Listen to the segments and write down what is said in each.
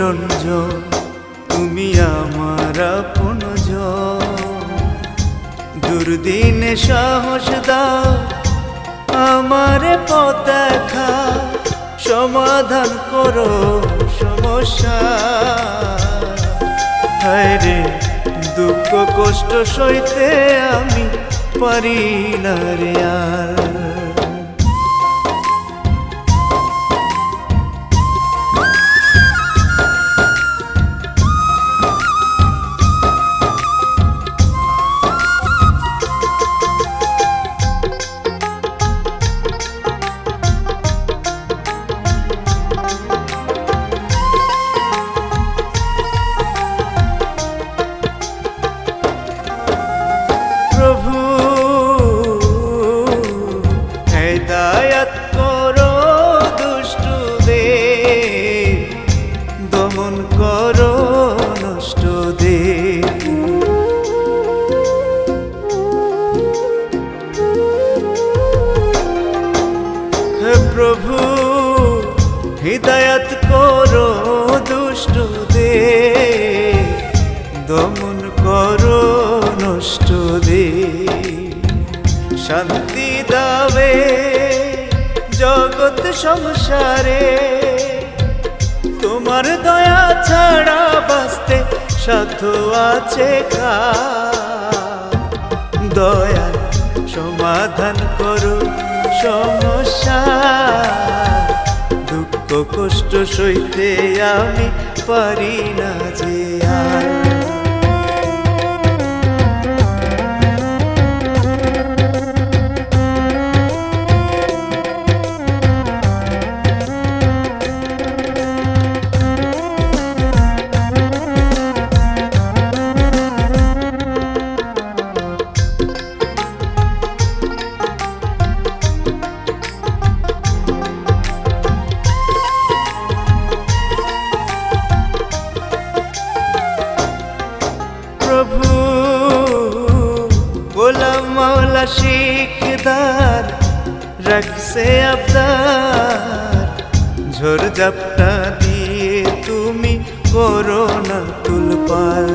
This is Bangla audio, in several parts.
নিরঞ্জন তুমি আমার আপনজন। দুর্দিনে সাহস দাও আমারে পথ দেখা, সমাধান করো সমস্যা। হায়রে দুঃখ কষ্ট সইতে আমি পারি না রে আর। হিদায়াত করো দুষ্টদের, দমন করো নষ্টদের। হে প্রভু হিদায়াত করো দুষ্টদের, দমন করো নষ্টদের। শান্তি দাবে জগৎ সংসারে, তোমার দয়া ছাড়া বাঁচতে সাধ্য আছে কার? দয়াল সমাধান করো সমস্যা, দুঃখ কষ্ট সইতে আমি পারি না যে আর। প্রভু গোলাম মাওলা শিকদার রাখছে আবদার, ঝড় ঝাপটা দিয়ে তুমি করো না তুলপার।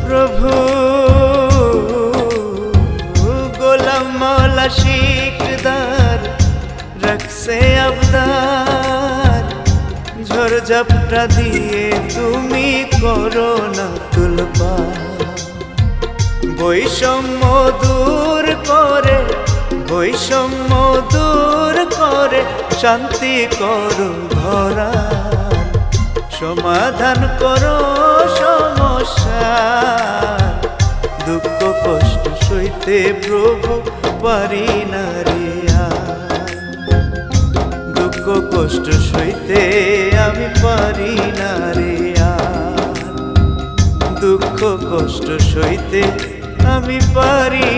প্রভু গোলাম মাওলা শিকদার রাখছে আবদার, ঝড় ঝাপটা দিয়ে তুমি করো না তুলপার। বৈষম্য দূর করে, বৈষম্য দূর করে শান্তি করো ধরা, সমাধান করো সমস্যা। দুঃখ কষ্ট সইতে প্রভু পারি না রে আর, দুঃখ কষ্ট সইতে আমি পারি না রে আর, দুঃখ কষ্ট সইতে আমি পারি